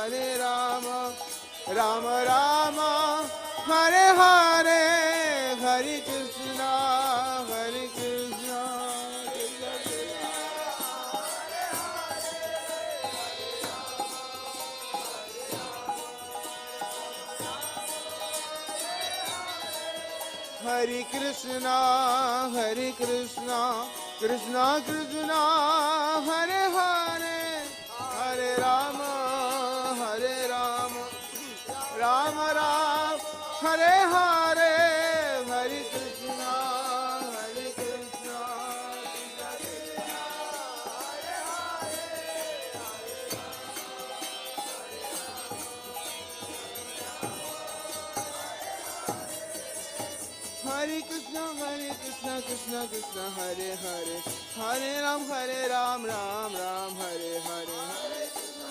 Hare Rama, Rama Rama, Hare Hare, Hare Krishna, Hare Krishna, Krishna Krishna, Hare Krishna, Hare Krishna, Krishna Krishna, Hare Hare, Hare Rama, Hare Rama, Rama Rama, Hare Hare, Hare Krishna, Hare Krishna, Krishna Krishna, Hare Hare Krishna, Hare Krishna, Krishna Krishna, Hare Hare, Hare Ram, Ram Ram, Hare Hare, Hare Krishna,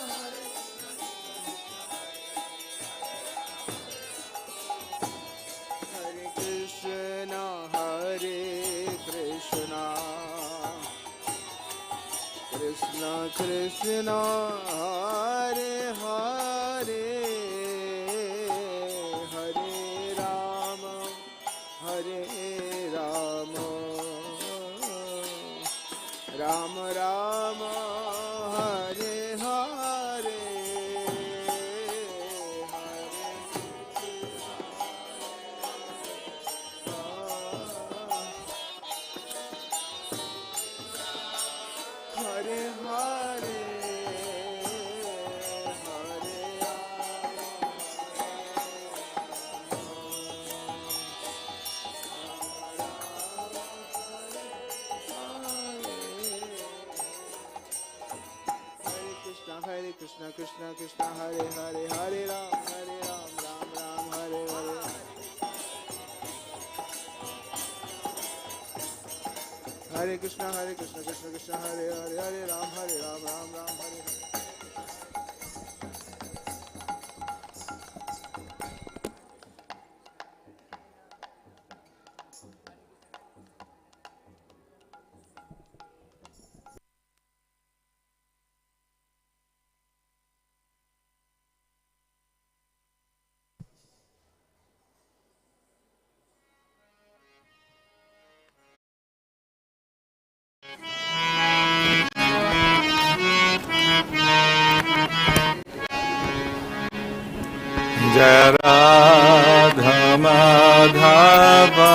Hare Krishna, Hare Krishna, Krishna Krishna, Hare Hare, Hare Rama, Hare Rama, Rama Rama, Hare Hare, Hare Hare, Hare Krishna, Krishna Krishna, Hare Hare, Hare Ram, Ram Ram, Hare Hare. Hare Krishna, Krishna Krishna, Hare Hare, Hare Ram, Ram Ram, Hare Hare. Jai Radha Madhava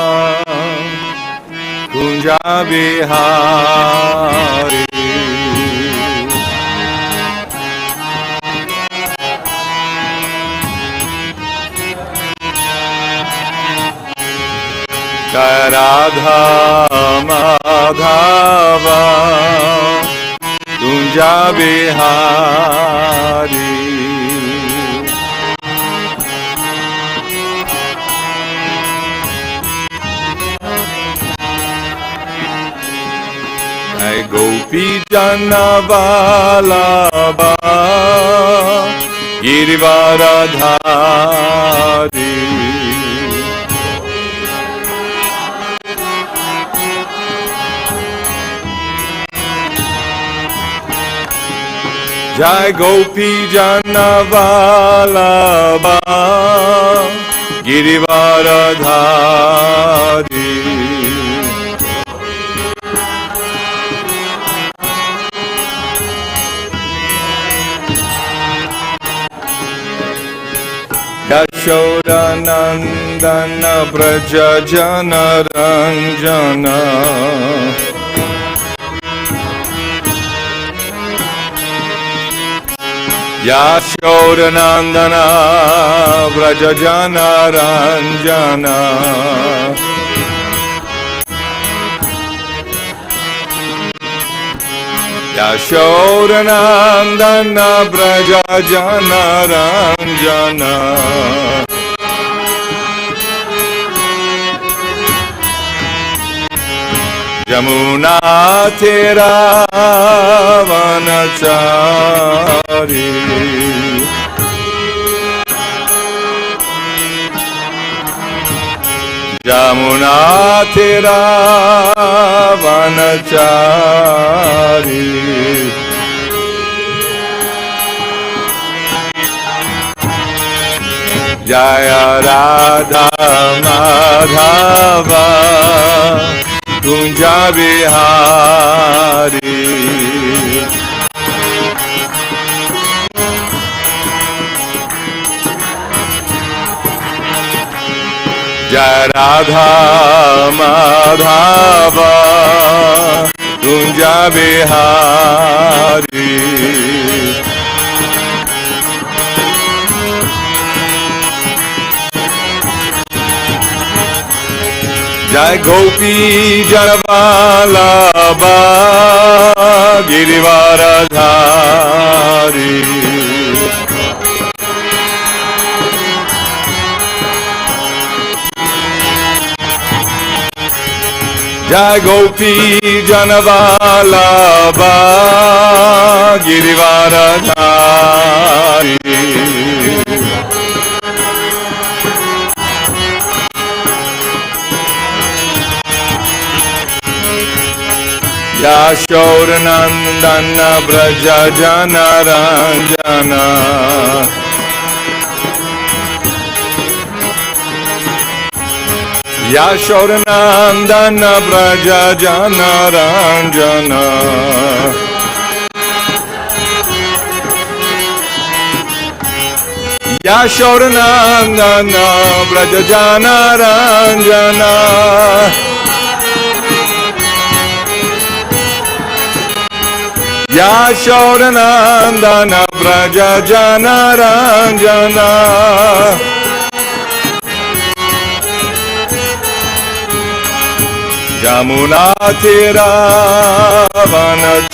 Kunja Bihari Jai Radha Madhava Kunja Bihari Gopi Jana Vallabha Girivara-dhari Jai Gopi Jana Vallabha Girivara-dhari Yashoda-nandana Vraja-jana-ranjana Yashoda-nandana Vraja-jana-ranjana Yashoda-nandana Vraja-jana-ranjana Yamuna-tira vanachari Yamuna-tira vanachari जय राधा माधव कुंज बिहारी जय राधा माधव कुंज बिहारी जय गोपी जनवल्लभ गिरिवरधारी जय गोपी जनवल्लभ गिरिवरधारी यशोरनंदन व्रज जन रंजन यशोरनंदन व्रज जन रंजन यशोरनंदन व्रज जन रंजन यशोरनंदन व्रज जन रंजन यमुना तीर वनचारी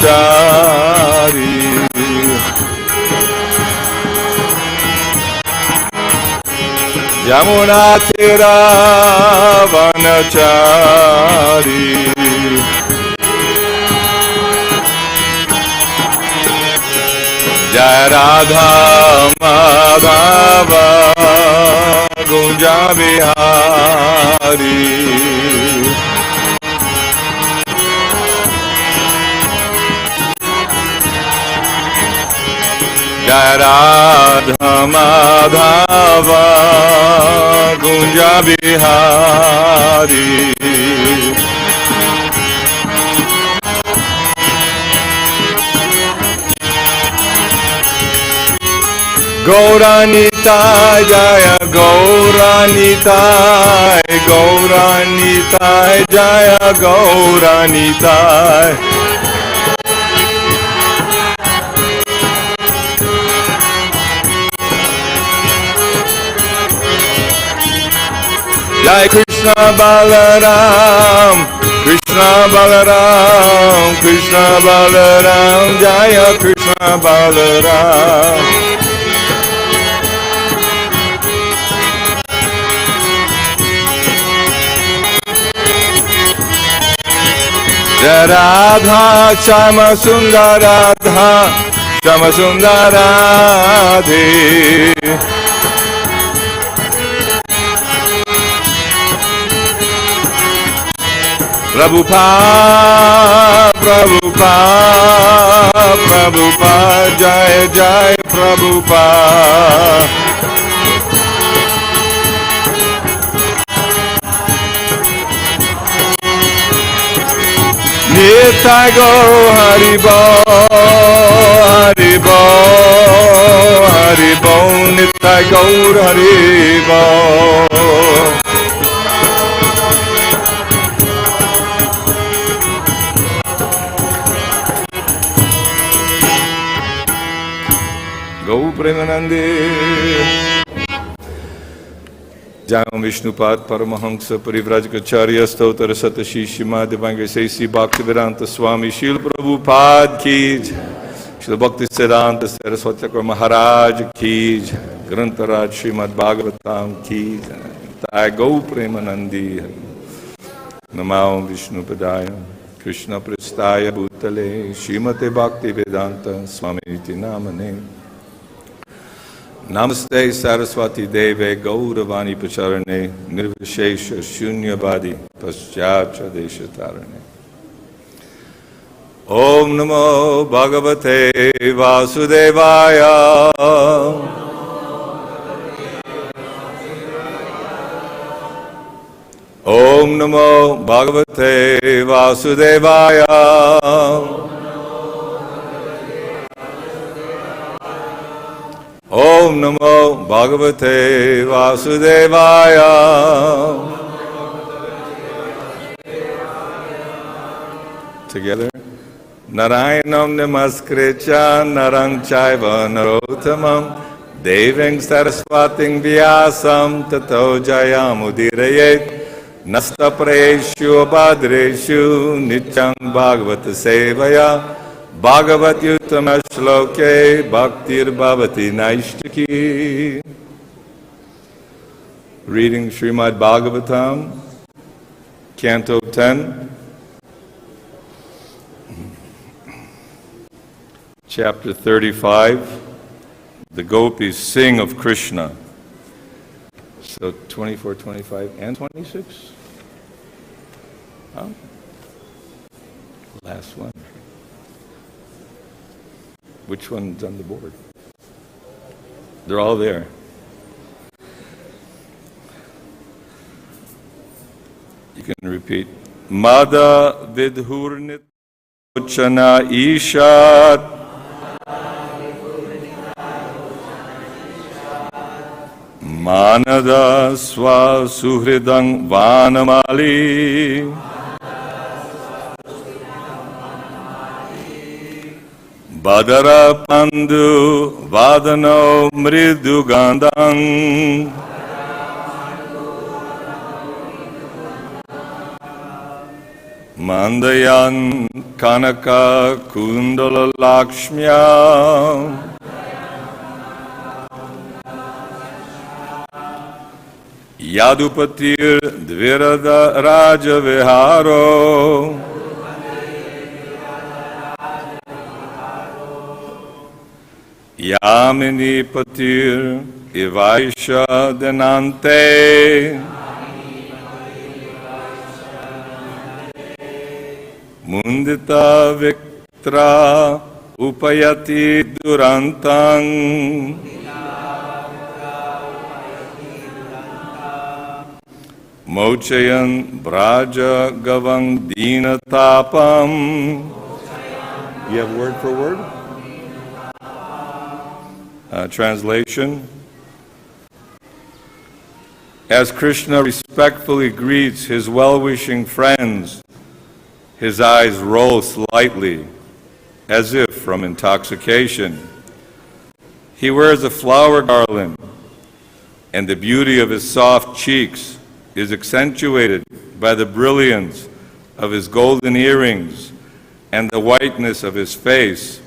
यमुना तीर वनचारी जय राधा माधव कुंज बिहारी जय राधा माधव कुंज बिहारी गौरानिताय जय गौरानिताय गौरानिताय जय गौरानिताय जय कृष्ण बलराम कृष्ण बलराम कृष्ण बलराम जय कृष्ण बलराम जय राधा श्याम सुंदर राधा श्याम सुंदर राधे प्रभुपाद प्रभुपाद प्रभुपाद जय जय प्रभुपाद नित्य गौर हरि बोल नित्य गौर हरि बोल गौ प्रेमानंदे जय विष्णुपाद परमहंस परिव्राजकाचार्य स्तोत्र सतश्री श्रीमद् ivaiṣa भक्तिवेदांत स्वामी शील प्रभुपाद की श्री भक्ति सिद्धांत सरस्वती महाराज की ग्रंथराज श्रीमद् भागवताम की जय गौ प्रेमानंदी नमो विष्णुपदाय कृष्ण पृष्ठाय भूतले श्रीमते भक्तिवेदांत स्वामी नामने नमस्ते सरस्वती देवे गौरवाणी प्रचारणे निर्विशेष शून्यवादी पश्चात देश तारणे ओम नमो भगवते वासुदेवाय Om Namo Bhagavate Vasudevaya. Om Namo Bhagavate Vasudevaya. Together. Narayanam namaskritya narang chaiva narottamam devang saraswating vyasam tato jayamudiraye nastapreshu abhadreshu nityang bhagavata sevaya bhagavat yuttama shloke bhaktir bhavati naishtaki. Reading Srimad Bhagavatam, Canto 10, Chapter 35, the gopis sing of Krishna. So 24, 25, and 26? Huh? Last one. Which one's on the board? They're all there. You can repeat. Mada-vighūrṇita-locana īṣat. Māna-daḥ sva-suhṛdāṁ vana-mālī. badara-pāṇḍu-vadano mṛdu-gaṇḍaṁ. maṇḍayan kanaka-kuṇḍala-lakṣmyā. yadu-patir dvirada-rāja-vihāro. yāminī-patir ivaiṣa dinānte. mudita-vaktra upayāti durantaṁ. mocayan vraja-gavāṁ dina-tāpam. You have word for word? Translation. As Krishna respectfully greets his well-wishing friends, his eyes roll slightly, as if from intoxication. He wears a flower garland, and the beauty of his soft cheeks is accentuated by the brilliance of his golden earrings and the whiteness of his face,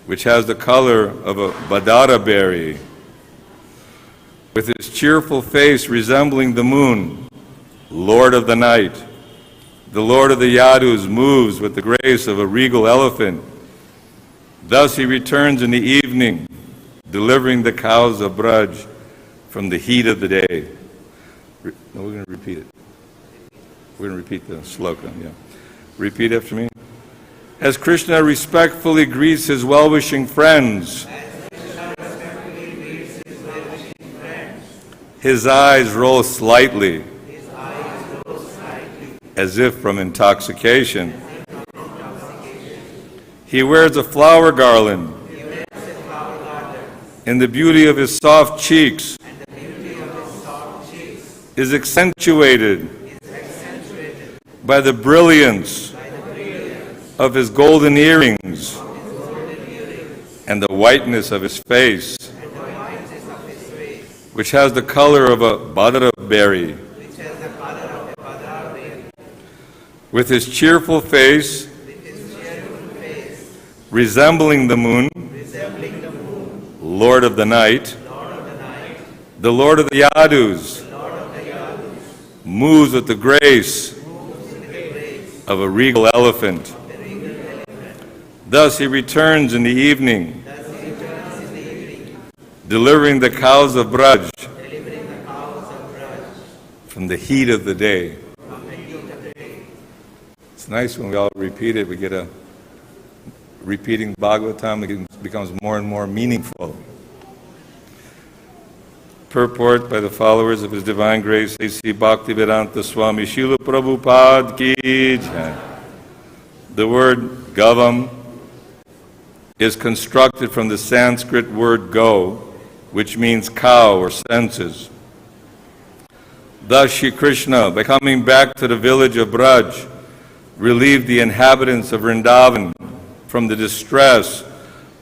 which has the color of a badara berry. With his cheerful face resembling the moon, Lord of the night, the Lord of the Yadus moves with the grace of a regal elephant. Thus he returns in the evening, delivering the cows of Braj from the heat of the day. No, we're going to repeat it. We're going to repeat the sloka. Yeah. Repeat after me. As Krishna respectfully greets his well-wishing friends, his eyes roll slightly, as if from intoxication. He wears a flower garland, and the beauty of his soft cheeks is accentuated by the brilliance of his golden earrings and the whiteness of his face, which has the color of a badara berry. With his cheerful face resembling the moon, Lord of the night, the Lord of the Yadus moves with the grace of a regal elephant. Thus he returns in the evening, delivering the cows of Braj from the heat of the day. It's nice when we all repeat it, we get a repeating Bhagavatam, it becomes more and more meaningful. Purport by the followers of His Divine Grace, A.C. Bhaktivedanta Swami Srila Prabhupada Ki Jai. The word gavam is constructed from the Sanskrit word go, which means cow or senses. Thus, Shri Krishna, by coming back to the village of Braj, relieved the inhabitants of Vrindavan from the distress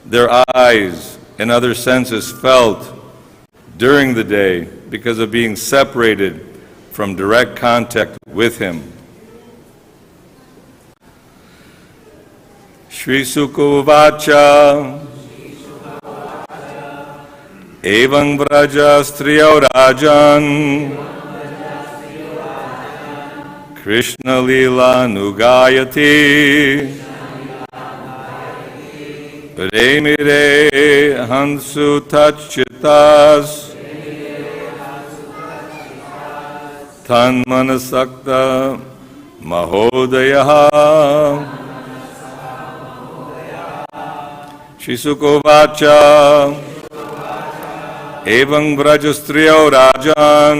their eyes and other senses felt during the day because of being separated from direct contact with Him. Shri Sukha Vacha Evam Vraja Striyo Rajan Krishna Lila Nugayati Remire Hansu Tachitas Tan Manasakta Mahodaya Shri Sukha Vacha Evam Vrajastriyo Rajan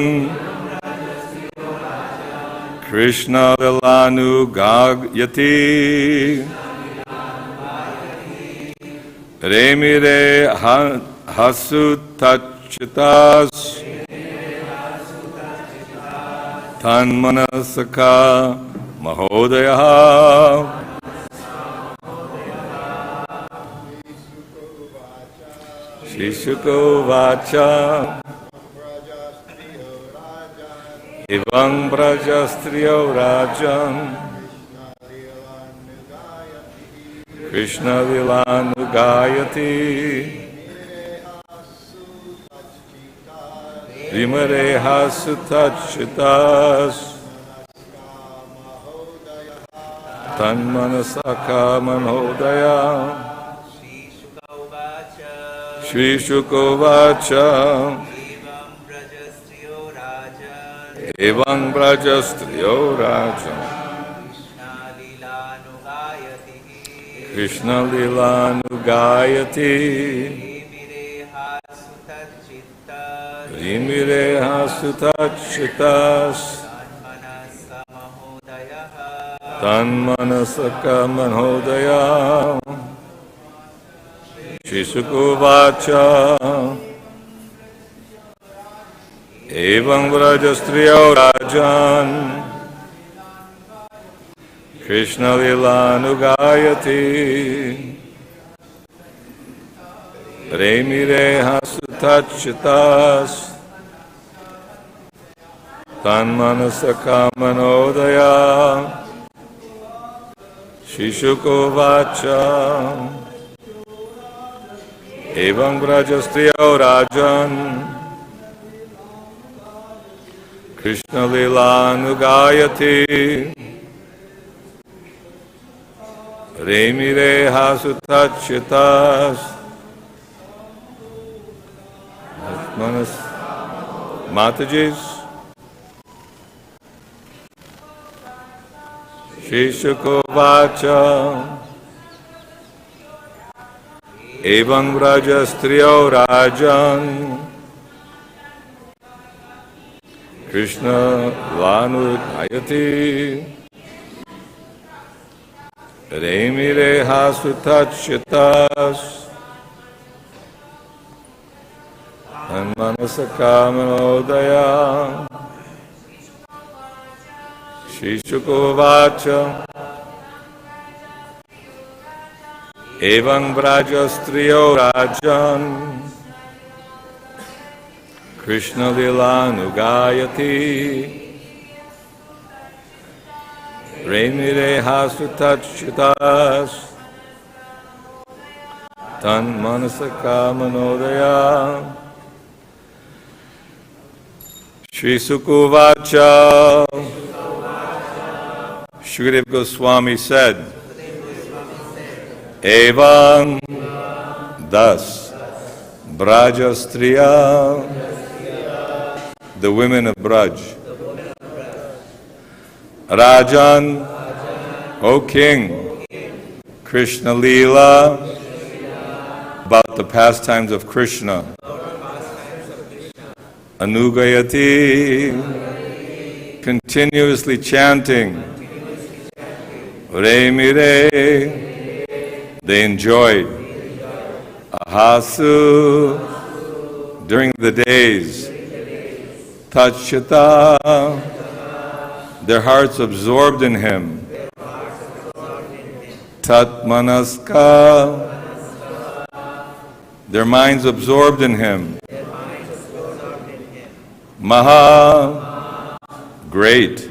Krishna Lilanu Gayati Remire Hasu Tachitas Tan Manasaka Mahodaya Shri Sukha Vacha Evam Vrajastriyo Rajan Krishna Lilanu Gayati Vimare Hasu Tachitas Tan Manasaka Mahodaya Shri Sukha Vacha Evam Vrajastriyo Rajan Krishna Lilanu Gayati Rimire Hasu Tachitas Tan Manasaka Mahodaya Shri Sukha Vacha Evam Vrajastriyo Rajan Krishna Lilanu Gayati Remire Hasu Tachitas Tan Manasaka Mahodaya Shri Sukha Vacha Evam Vrajastriyo Rajan Krishna Lilanu Gayati Remire Hasu Tachitas Manas Matajis Shri Sukha Vacha Evam Vrajastriyo Rajan Krishna Lanu Gayati Remire Hasu Tachitas Tan Manasaka Mahodaya Shri Sukha Vacha Evam Vrajastriyo Rajan Krishna Lilanu Gayati Remire Hasu Tachitas Tan Manasaka Mahodaya Shri Sukha Vacha Shukadeva Goswami said, Evam thus Brajastriya, the women of Braj, Rajan, O King, Krishna Leela, about the pastimes of Krishna, anugayati, continuously chanting, re-mire, they enjoyed, ahasu, during the days, tachita, their hearts absorbed in him, tat-manaska, their minds absorbed in him, maha, great,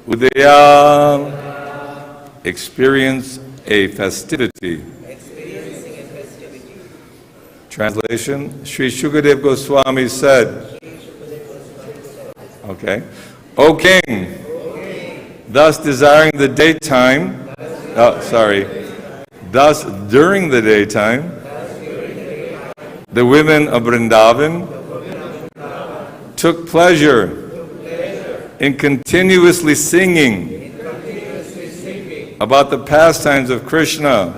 udaya, experience a festivity. Translation, Sri Shukadev Goswami said, okay, O king, thus desiring the daytime, thus during the daytime, the women of Vrindavan took pleasure in continuously singing about the pastimes of Krishna,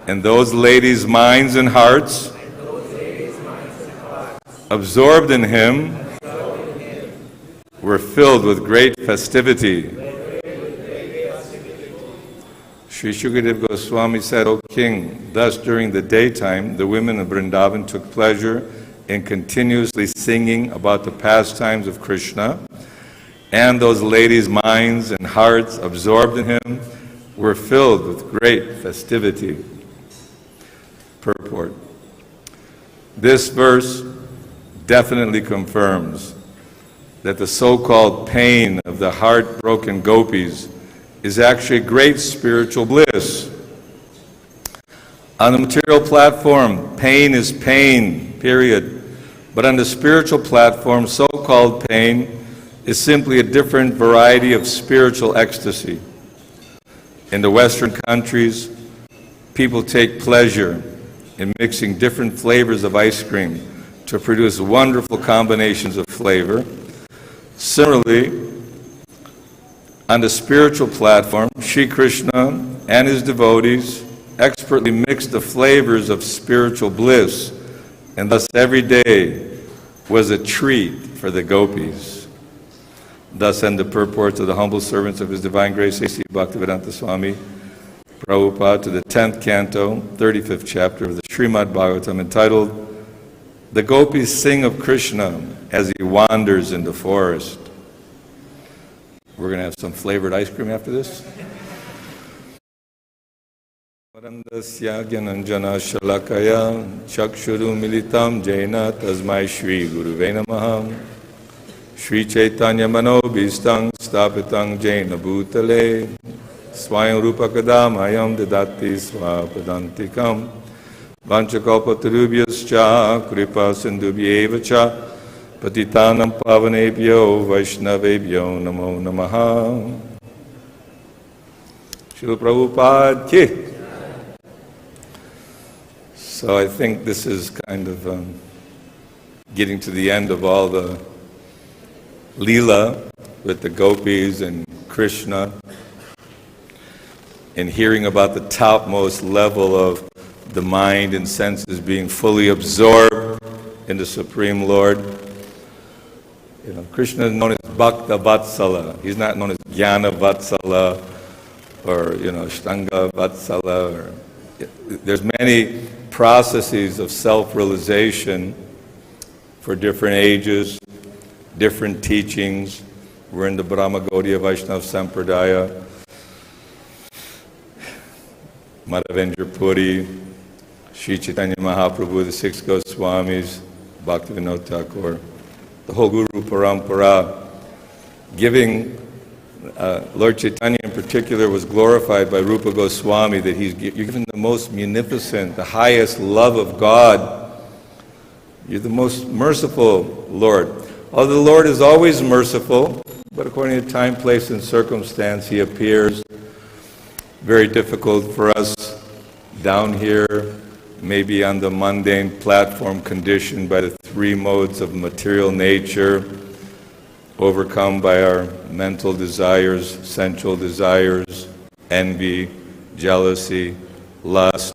and those ladies' minds and hearts, absorbed in him, were filled with great festivity. Sri Shukadev Goswami said, O king, thus during the daytime, the women of Vrindavan took pleasure in continuously singing about the pastimes of Krishna, and those ladies' minds and hearts absorbed in him were filled with great festivity. Purport. This verse definitely confirms that the so-called pain of the heartbroken gopis is actually great spiritual bliss. On the material platform, pain is pain, period. But on the spiritual platform, so-called pain is simply a different variety of spiritual ecstasy. In the Western countries, people take pleasure in mixing different flavors of ice cream to produce wonderful combinations of flavor. Similarly, on the spiritual platform, Sri Krishna and his devotees expertly mix the flavors of spiritual bliss, and thus every day was a treat for the gopis. Thus end the purports of the humble servants of His Divine Grace, A.C. Bhaktivedanta Swami Prabhupada, to the 10th canto, 35th chapter of the Srimad Bhagavatam, entitled, The Gopis Sing of Krishna as He Wanders in the Forest. We're going to have some flavored ice cream after this. Varandasya Gyananjana Shalakaya Chakshuru Militam Jaina Tasmai Shri Guruve Namaha Shri Chaitanya Manobhistang Stapitang Jaina Bhutale Swayam Rupakadam Ayam Dadati Swapadantikam Vanchakalpatarubhyascha Kripa Sindhubhyevacha Patitanam Pavanebhyo Vaishnavebhyo Namo Namaha. Srila Prabhupada Ki. So I think this is kind of getting to the end of all the Leela with the gopis and Krishna, and hearing about the topmost level of the mind and senses being fully absorbed in the Supreme Lord. You know, Krishna is known as Bhakta Vatsala. He's not known as Jnana Vatsala or, Shtanga Vatsala. There's many processes of self-realization for different ages, different teachings. We're in the Brahma Gaudiya Vaishnava Sampradaya, Madhavendra Puri, Sri Chaitanya Mahaprabhu, the six Goswamis, Bhaktivinoda Thakur, the whole Guru Parampara, giving Lord Chaitanya in particular was glorified by Rupa Goswami, that you're given the most munificent, the highest love of God. You're the most merciful Lord. Although the Lord is always merciful, but according to time, place, and circumstance, He appears. Very difficult for us down here, maybe on the mundane platform, conditioned by the three modes of material nature, overcome by our mental desires, sensual desires, envy, jealousy, lust.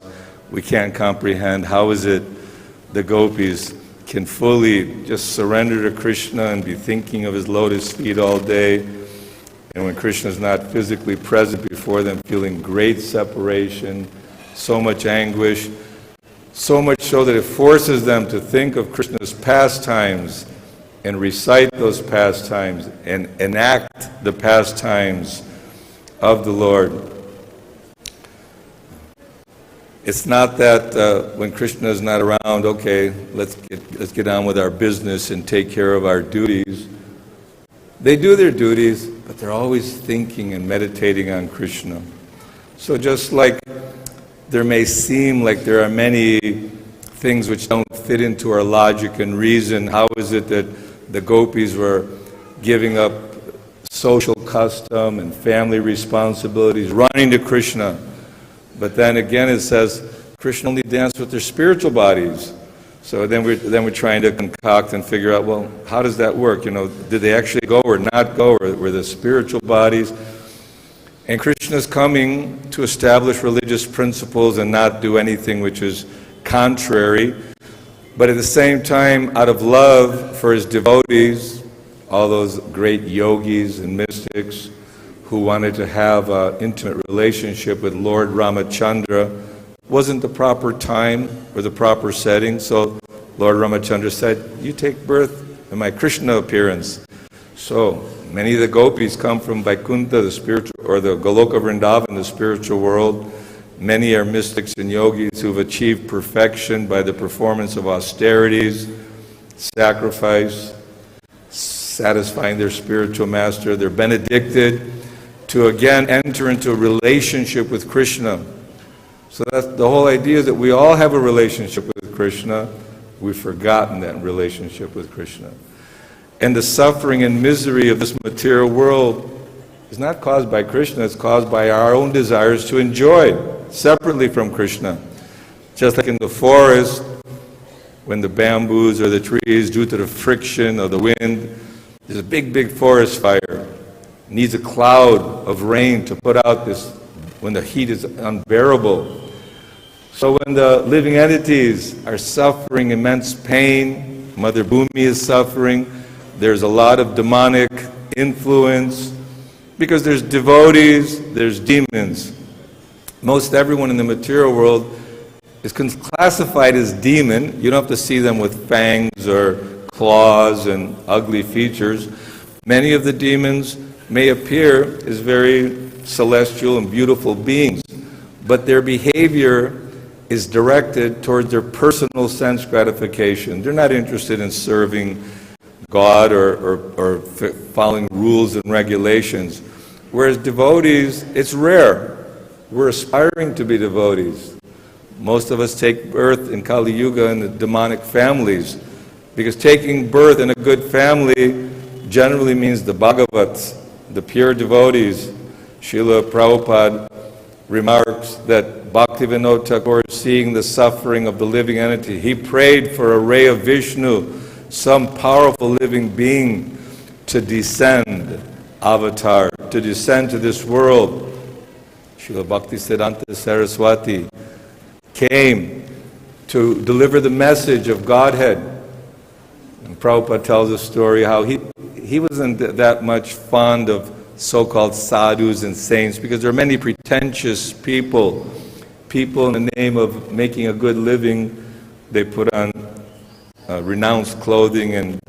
We can't comprehend how is it the gopis can fully just surrender to Krishna and be thinking of his lotus feet all day. And when Krishna is not physically present before them, feeling great separation, so much anguish, so much so that it forces them to think of Krishna's pastimes and recite those pastimes and enact the pastimes of the Lord. It's not that when Krishna is not around, okay, let's get on with our business and take care of our duties. They do their duties, but they're always thinking and meditating on Krishna. So just like there may seem like there are many things which don't fit into our logic and reason, how is it that the gopis were giving up social custom and family responsibilities, running to Krishna? But then again it says, Krishna only danced with their spiritual bodies. So then we're trying to concoct and figure out, well, how does that work? You know, did they actually go or not go, or were the spiritual bodies? And Krishna is coming to establish religious principles and not do anything which is contrary. But at the same time, out of love for his devotees, all those great yogis and mystics who wanted to have an intimate relationship with Lord Ramachandra, wasn't the proper time or the proper setting. So Lord Ramachandra said, you take birth in my Krishna appearance. So many of the gopis come from Vaikuntha, the spiritual, or the Goloka Vrindavan, the spiritual world. Many are mystics and yogis who've achieved perfection by the performance of austerities, sacrifice, satisfying their spiritual master. They're benedicted to again enter into a relationship with Krishna. So that's the whole idea, is that we all have a relationship with Krishna. We've forgotten that relationship with Krishna. And the suffering and misery of this material world is not caused by Krishna, it's caused by our own desires to enjoy separately from Krishna. Just like in the forest, when the bamboos or the trees, due to the friction of the wind, there's a big forest fire. It needs a cloud of rain to put out this when the heat is unbearable. So when the living entities are suffering immense pain, Mother Bhumi is suffering, there's a lot of demonic influence, because there's devotees, there's demons. Most everyone in the material world is classified as demon. You don't have to see them with fangs or claws and ugly features. Many of the demons may appear as very celestial and beautiful beings, but their behavior is directed towards their personal sense gratification. They're not interested in serving God or following rules and regulations. Whereas devotees, it's rare. We're aspiring to be devotees. Most of us take birth in Kali Yuga in the demonic families, because taking birth in a good family generally means the Bhagavats, the pure devotees. Srila Prabhupada remarks that Bhaktivinoda Thakur, seeing the suffering of the living entity, he prayed for a ray of Vishnu, some powerful living being, to descend, avatar, to descend to this world. Srila Bhaktisiddhanta Saraswati came to deliver the message of Godhead. And Prabhupada tells a story how he wasn't that much fond of so-called sadhus and saints, because there are many pretentious people in the name of making a good living. They put on renounced clothing and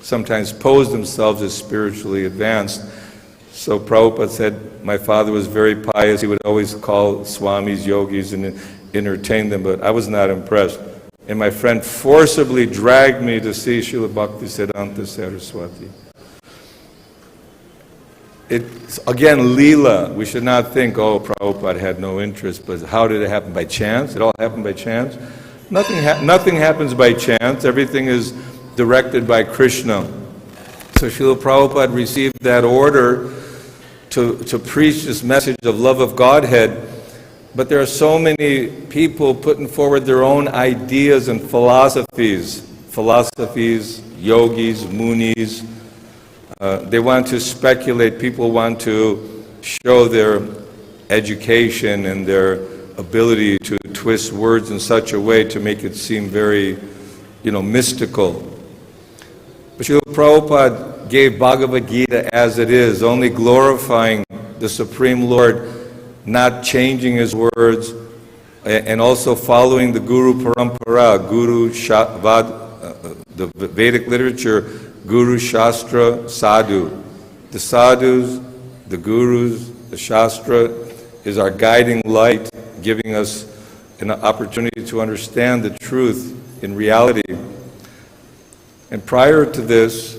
sometimes pose themselves as spiritually advanced. So Prabhupada said, my father was very pious. He would always call swamis, yogis, and entertain them, but I was not impressed. And my friend forcibly dragged me to see Srila Bhaktisiddhanta Saraswati. It's, again, Leela. We should not think, oh, Prabhupada had no interest, but how did it happen? By chance? It all happened by chance? Nothing happens by chance. Everything is directed by Krishna. So Srila Prabhupada received that order to preach this message of love of Godhead, but there are so many people putting forward their own ideas and philosophies, yogis, munis. They want to speculate. People want to show their education and their ability to twist words in such a way to make it seem very mystical. But Srila Prabhupada gave Bhagavad Gita as it is, only glorifying the Supreme Lord, not changing his words, and also following the Guru Parampara, the Vedic literature, Guru Shastra Sadhu. The sadhus, the gurus, the Shastra is our guiding light, giving us an opportunity to understand the truth in reality. And prior to this,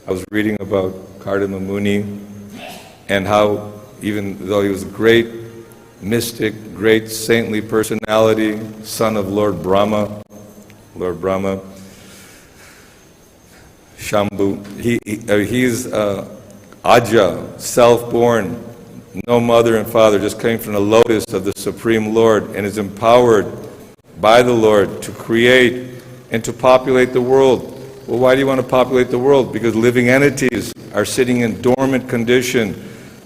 I was reading about Kardama Muni and how, even though he was a great mystic, great saintly personality, son of Lord Brahma, Shambhu, he's Aja, self-born, no mother and father, just came from the lotus of the Supreme Lord and is empowered by the Lord to create and to populate the world. Well, why do you want to populate the world? Because living entities are sitting in dormant condition.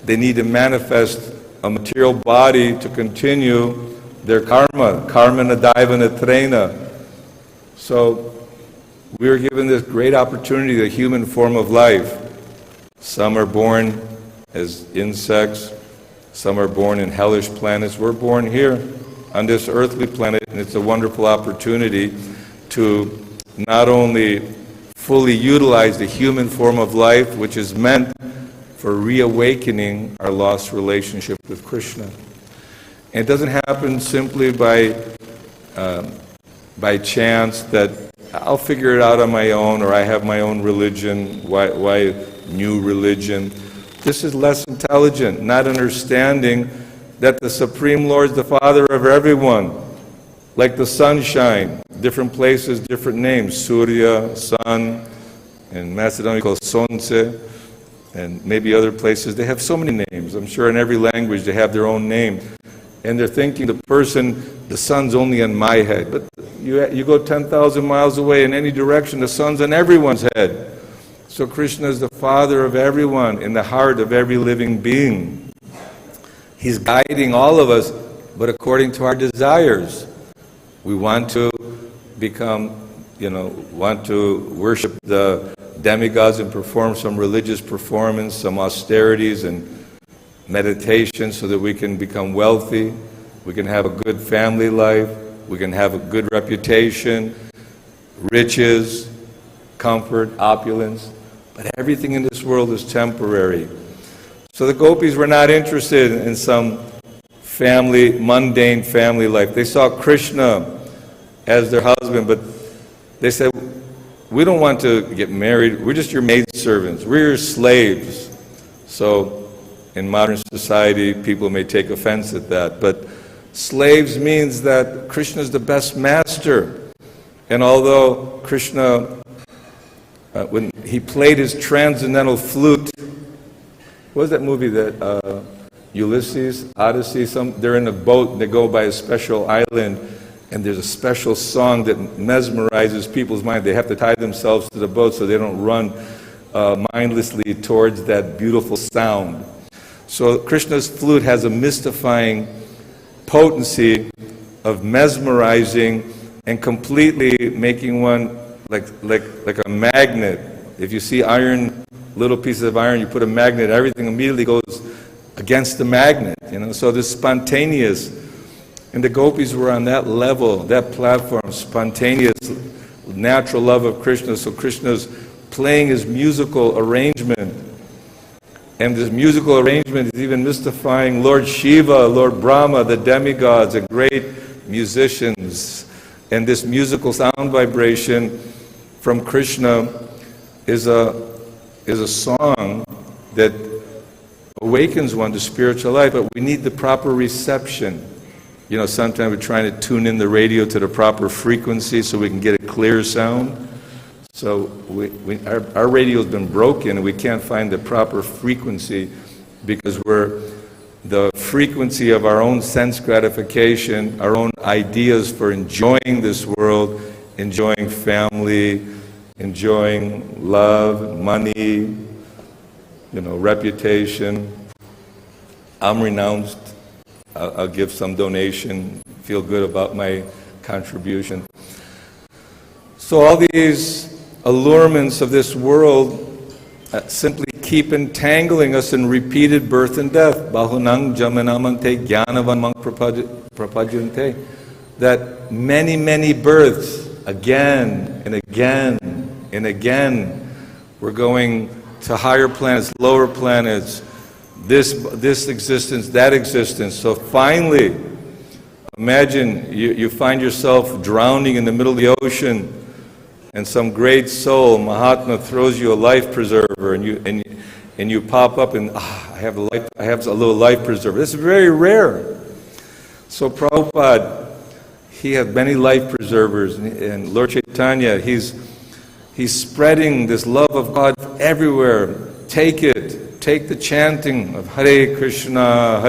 They need to manifest a material body to continue their karma, karma-na-daiva-na-trena. So we are given this great opportunity, the human form of life. Some are born as insects, some are born in hellish planets. We're born here on this earthly planet, and it's a wonderful opportunity to not only fully utilize the human form of life, which is meant for reawakening our lost relationship with Krishna. And it doesn't happen simply by chance that I'll figure it out on my own, or I have my own religion. Why new religion? This is less intelligent, not understanding that the Supreme Lord is the Father of everyone. Like the sunshine, different places, different names. Surya, sun, in Macedonia called Sonce, and maybe other places. They have so many names. I'm sure in every language they have their own name. And they're thinking the sun's only on my head. But you go 10,000 miles away in any direction, the sun's on everyone's head. So Krishna is the Father of everyone, in the heart of every living being. He's guiding all of us, but according to our desires. We want to want to worship the demigods and perform some religious performance, some austerities and meditation so that we can become wealthy, we can have a good family life, we can have a good reputation, riches, comfort, opulence. But everything in this world is temporary. So the gopis were not interested in some mundane family life. They saw Krishna as their husband, but they said, we don't want to get married, we're just your maidservants, we're your slaves. So in modern society, people may take offense at that, but slaves means that Krishna is the best master. And although Krishna, when he played his transcendental flute, what was that movie that Ulysses, Odyssey, they're in a boat and they go by a special island, and there's a special song that mesmerizes people's mind. They have to tie themselves to the boat so they don't run mindlessly towards that beautiful sound. So Krishna's flute has a mystifying potency of mesmerizing and completely making one like a magnet. If you see little pieces of iron, you put a magnet, everything immediately goes against the magnet. So this spontaneous. And the gopis were on that level, that platform, spontaneous, natural love of Krishna. So Krishna's playing his musical arrangement. And this musical arrangement is even mystifying Lord Shiva, Lord Brahma, the demigods, and great musicians. And this musical sound vibration from Krishna is a song that awakens one to spiritual life, but we need the proper reception. Sometimes we're trying to tune in the radio to the proper frequency so we can get a clear sound. So our radio's been broken and we can't find the proper frequency because the frequency of our own sense gratification, our own ideas for enjoying this world, enjoying family, enjoying love, money, reputation. I'm renounced. I'll give some donation, feel good about my contribution. So all these allurements of this world simply keep entangling us in repeated birth and death. Bahunang jamanamante jnanavan prapajante. That many births, again and again and again, we're going to higher planets, lower planets, this existence, that existence. So finally, imagine you find yourself drowning in the middle of the ocean, and some great soul, Mahatma, throws you a life preserver, and you pop up and I have a little life preserver. This is very rare. So Prabhupada, he had many life preservers, and Lord Chaitanya, he's spreading this love of God everywhere. Take it. Take the chanting of Hare Krishna,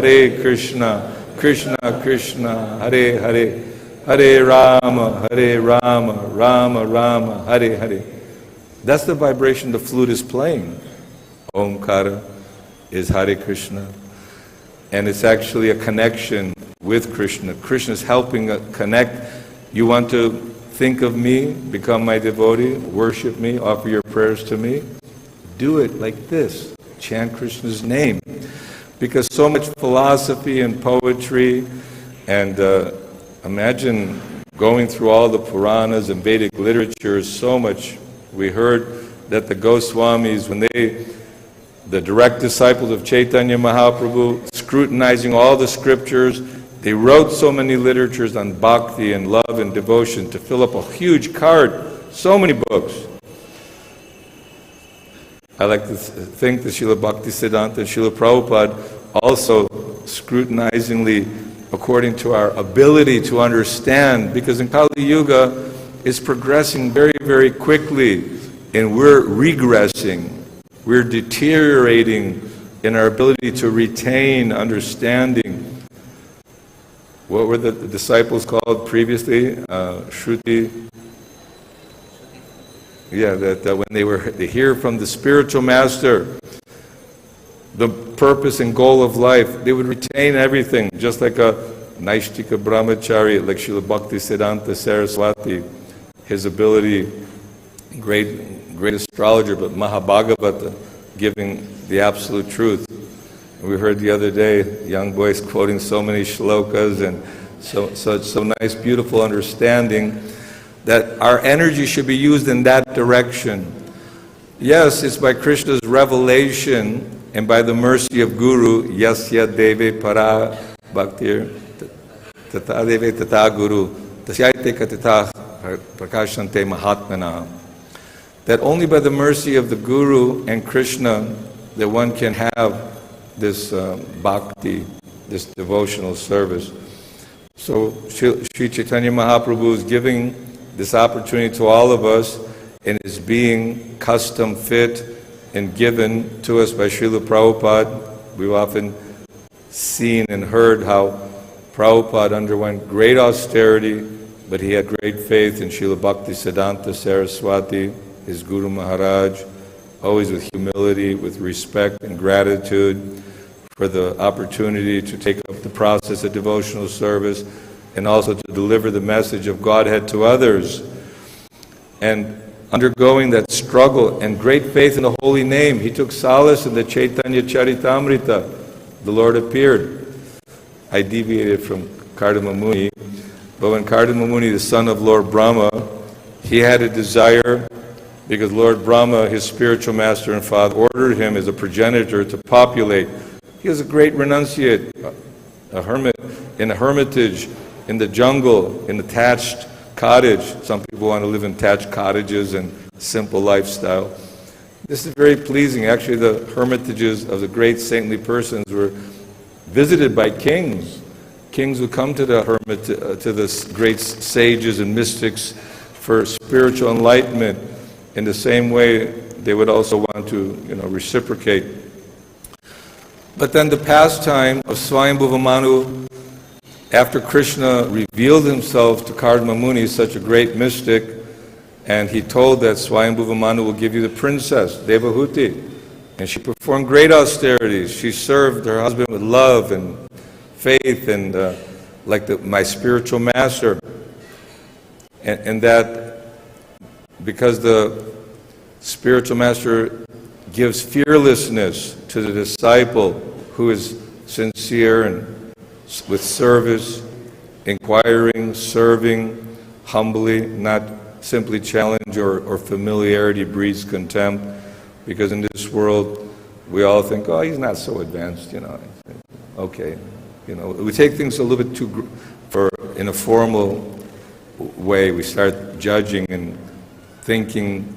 Krishna Krishna, Hare Hare, Hare Rama, Rama Rama, Hare Hare. That's the vibration the flute is playing. Omkara is Hare Krishna. And it's actually a connection with Krishna. Krishna is helping connect. You want to think of me, become my devotee, worship me, offer your prayers to me? Do it like this. Chant Krishna's name. Because so much philosophy and poetry, and imagine going through all the Puranas and Vedic literature, so much. We heard that the Goswamis, when the direct disciples of Chaitanya Mahaprabhu, scrutinizing all the scriptures, they wrote so many literatures on bhakti and love and devotion to fill up a huge cart, so many books. I like to think that Srila Bhaktisiddhanta and Srila Prabhupada also scrutinizingly, according to our ability to understand, because in Kali Yuga it's progressing very, very quickly, and we're regressing. We're deteriorating in our ability to retain understanding. What were the disciples called previously? Shruti. Yeah, that when they hear from the spiritual master the purpose and goal of life, they would retain everything, just like a Naishtika Brahmachari, like Srila Bhaktisiddhanta Saraswati, his ability, great astrologer, but Mahabhagavata, giving the absolute truth. And we heard the other day, young boys quoting so many shlokas, and so nice, beautiful understanding that our energy should be used in that direction. Yes, it's by Krishna's revelation and by the mercy of Guru, yasya deve para bhaktir tata deve tata guru tasyaite katita prakashante mahatmana. That only by the mercy of the Guru and Krishna that one can have this bhakti, this devotional service. So Sri Chaitanya Mahaprabhu is giving this opportunity to all of us, and is being custom fit and given to us by Srila Prabhupada. We've often seen and heard how Prabhupada underwent great austerity, but he had great faith in Srila Bhaktisiddhanta Saraswati, his Guru Maharaj, always with humility, with respect and gratitude for the opportunity to take up the process of devotional service and also to deliver the message of Godhead to others. And undergoing that struggle and great faith in the holy name, he took solace in the Chaitanya Charitamrita. The Lord appeared. I deviated from Kardama Muni, but when Kardama Muni, the son of Lord Brahma, he had a desire, because Lord Brahma, his spiritual master and father, ordered him as a progenitor to populate. He was a great renunciate, a hermit, in a hermitage, in the jungle, in a thatched cottage. Some people want to live in thatched cottages and simple lifestyle. This is very pleasing. Actually, the hermitages of the great saintly persons were visited by kings. Kings would come to the to the great sages and mystics for spiritual enlightenment. In the same way, they would also want to, reciprocate. But then the pastime of Swayambhuva Manu, after Krishna revealed himself to Kardama Muni, such a great mystic, and he told that Swayambhuva Manu will give you the princess, Devahuti. And she performed great austerities. She served her husband with love and faith and like my spiritual master. And that because the spiritual master gives fearlessness to the disciple who is sincere and with service, inquiring, serving humbly, not simply challenge or familiarity breeds contempt, because in this world we all think, oh, he's not so advanced, okay. We take things a little bit too, in a formal way. We start judging and thinking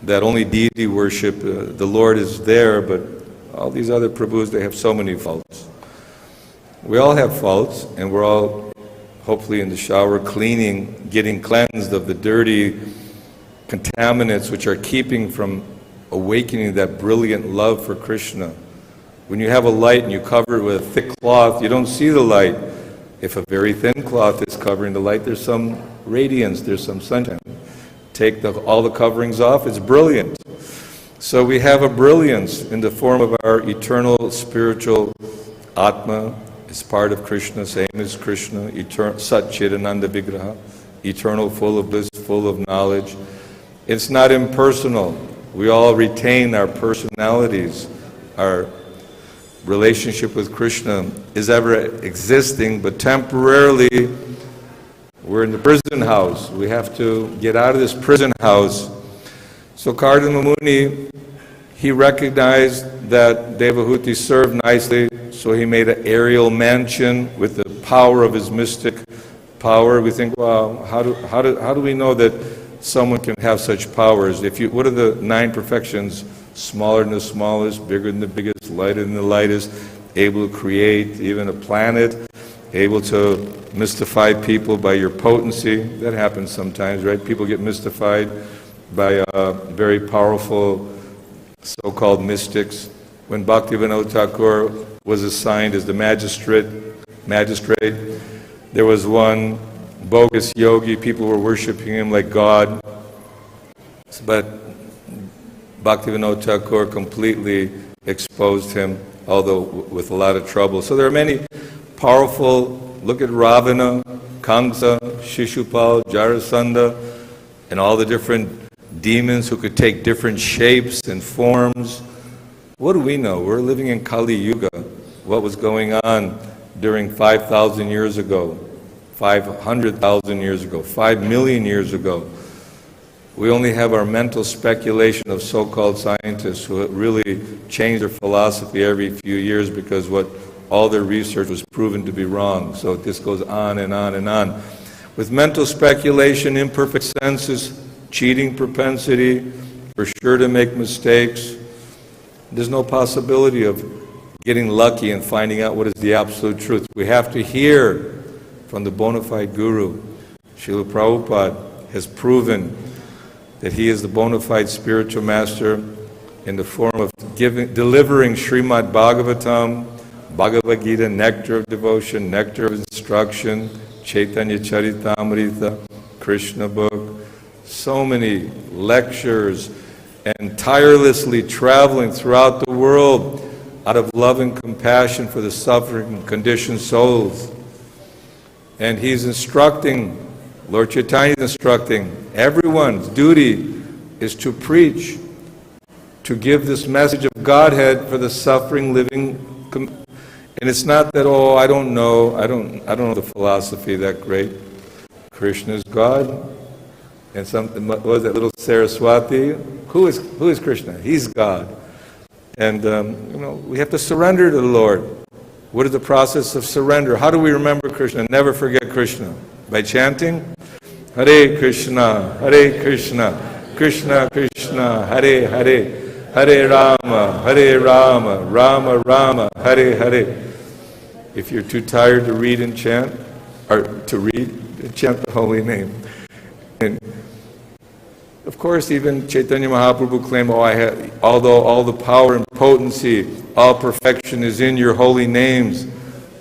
that only deity worship, the Lord is there, but all these other Prabhus, they have so many faults. We all have faults, and we're all hopefully in the shower cleaning, getting cleansed of the dirty contaminants which are keeping from awakening that brilliant love for Krishna. When you have a light and you cover it with a thick cloth, you don't see the light. If a very thin cloth is covering the light, there's some radiance, there's some sunshine. Take all the coverings off, it's brilliant. So we have a brilliance in the form of our eternal spiritual Atma. It's part of Krishna, same as Krishna, Sat-Chidananda Vigraha, eternal, full of bliss, full of knowledge. It's not impersonal. We all retain our personalities. Our relationship with Krishna is ever existing, but temporarily we're in the prison house. We have to get out of this prison house. So Kardama Muni, he recognized that Devahuti served nicely, so he made an aerial mansion with the power of his mystic power. We think, well, how do we know that someone can have such powers? What are the 9 perfections? Smaller than the smallest, bigger than the biggest, lighter than the lightest, able to create even a planet, able to mystify people by your potency. That happens sometimes, right? People get mystified by very powerful so-called mystics. When Bhaktivinoda Thakur was assigned as the magistrate, there was one bogus yogi. People were worshipping him like God. But Bhaktivinoda Thakur completely exposed him, although with a lot of trouble. So there are many powerful, look at Ravana, Kamsa, Shishupal, Jarasandha, and all the different demons who could take different shapes and forms. What do we know? We're living in Kali Yuga. What was going on during 5,000 years ago, 500,000 years ago, 5 million years ago? We only have our mental speculation of so-called scientists who really change their philosophy every few years because all their research was proven to be wrong. So this goes on and on and on. With mental speculation, imperfect senses, cheating propensity, we're sure to make mistakes. There's no possibility of getting lucky and finding out what is the absolute truth. We have to hear from the bona fide guru. Srila Prabhupada has proven that he is the bona fide spiritual master in the form of delivering Srimad Bhagavatam, Bhagavad Gita, nectar of devotion, nectar of instruction, Chaitanya Charitamrita, Krishna book, so many lectures, and tirelessly traveling throughout the world out of love and compassion for the suffering and conditioned souls. And he's instructing, Lord Chaitanya is instructing, everyone's duty is to preach, to give this message of Godhead for the suffering, living. And it's not that, oh, I don't know the philosophy that great. Krishna is God. And what was that little Saraswati? Who is Krishna? He's God. And we have to surrender to the Lord. What is the process of surrender? How do we remember Krishna? Never forget Krishna. By chanting, Hare Krishna, Krishna Krishna, Hare Hare, Hare Rama, Rama Rama, Hare Hare. If you're too tired to read and chant, or to read, chant the holy name. And of course, even Chaitanya Mahaprabhu claimed, although all the power and potency, all perfection is in your holy names.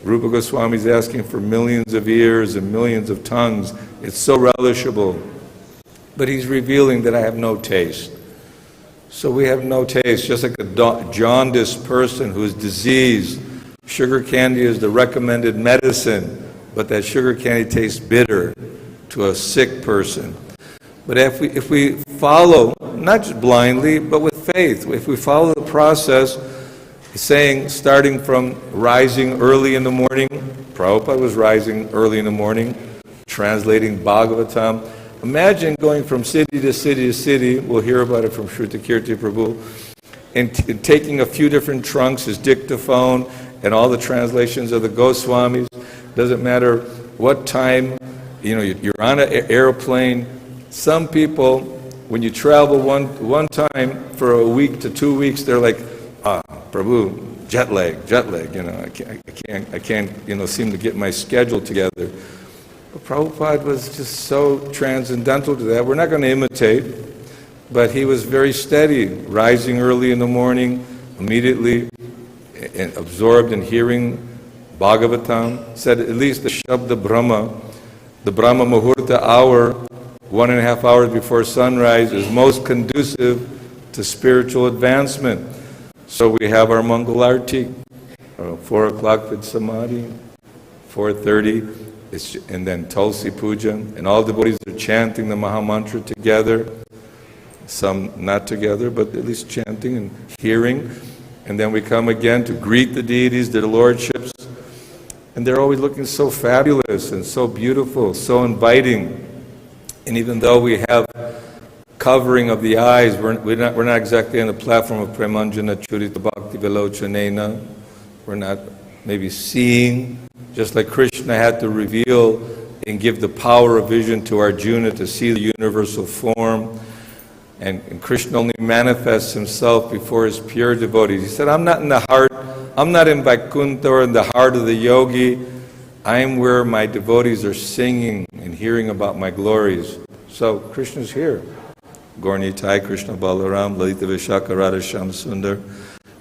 Rupa Goswami is asking for millions of ears and millions of tongues. It's so relishable. But he's revealing that I have no taste. So we have no taste, just like a jaundiced person who is diseased. Sugar candy is the recommended medicine, but that sugar candy tastes bitter to a sick person. But if we follow, not just blindly, but with faith, if we follow the process, saying, starting from rising early in the morning, Prabhupada was rising early in the morning, translating Bhagavatam. Imagine going from city to city to city, we'll hear about it from Shrutakirti Prabhu, and taking a few different trunks, his dictaphone, and all the translations of the Goswamis. Doesn't matter what time, you're on an airplane. Some people, when you travel one time for a week to 2 weeks, they're like, Prabhu, jet lag, I can't, seem to get my schedule together. But Prabhupada was just so transcendental to that. We're not going to imitate, but he was very steady, rising early in the morning, immediately and absorbed in hearing Bhagavatam. Said at least the Shabda Brahma, the Brahma Muhurta hour, 1.5 hours before sunrise, is most conducive to spiritual advancement. So we have our Mangal Arti, 4 o'clock with Samadhi, 4:30, and then Tulsi Puja, and all devotees are chanting the Mahamantra together, some not together, but at least chanting and hearing. And then we come again to greet the deities, their lordships, and they're always looking so fabulous and so beautiful, so inviting. And even though we have covering of the eyes, we're not exactly on the platform of Premanjana Churita Bhakti Vilochanena. We're not maybe seeing, just like Krishna had to reveal and give the power of vision to Arjuna to see the universal form. And Krishna only manifests himself before his pure devotees. He said, I'm not in the heart, I'm not in Vaikuntha or in the heart of the yogi. I am where my devotees are singing and hearing about my glories. So Krishna's here. Gaura-Nitai, Krishna Balaram, Lalita Vishaka, Radha Shyam Sundar,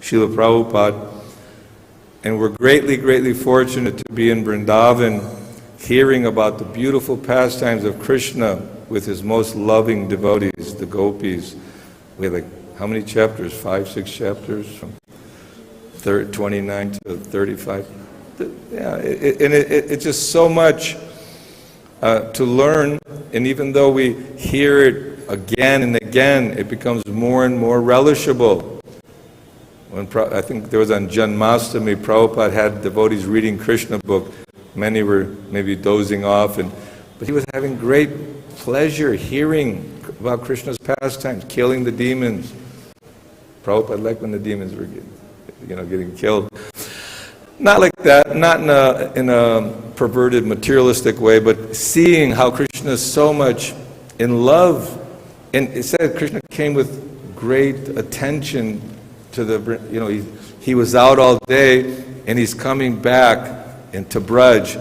Srila Prabhupada. And we're greatly, greatly fortunate to be in Vrindavan, hearing about the beautiful pastimes of Krishna with his most loving devotees, the gopis. We have how many chapters? 5, 6 chapters? From 29 to 35. Yeah, it's just so much to learn, and even though we hear it again and again, it becomes more and more relishable. I think there was on Janmastami, Prabhupada had devotees reading Krishna book. Many were maybe dozing off, but he was having great pleasure hearing about Krishna's pastimes, killing the demons. Prabhupada liked when the demons were getting killed. Not like that, not in a perverted, materialistic way, but seeing how Krishna is so much in love. And it said Krishna came with great attention to he was out all day, and he's coming back into Braj.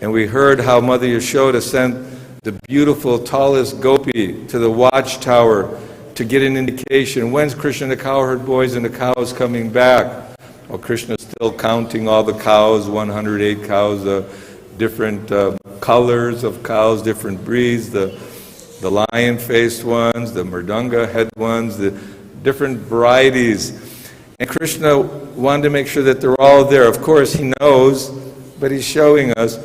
And we heard how Mother Yashoda sent the beautiful, tallest gopi to the watchtower to get an indication, when's Krishna and the cowherd boys and the cows coming back? Well, Krishna's still counting all the cows, 108 cows, different colors of cows, different breeds, the lion-faced ones, the mridanga head ones, the different varieties. And Krishna wanted to make sure that they're all there. Of course, he knows, but he's showing us.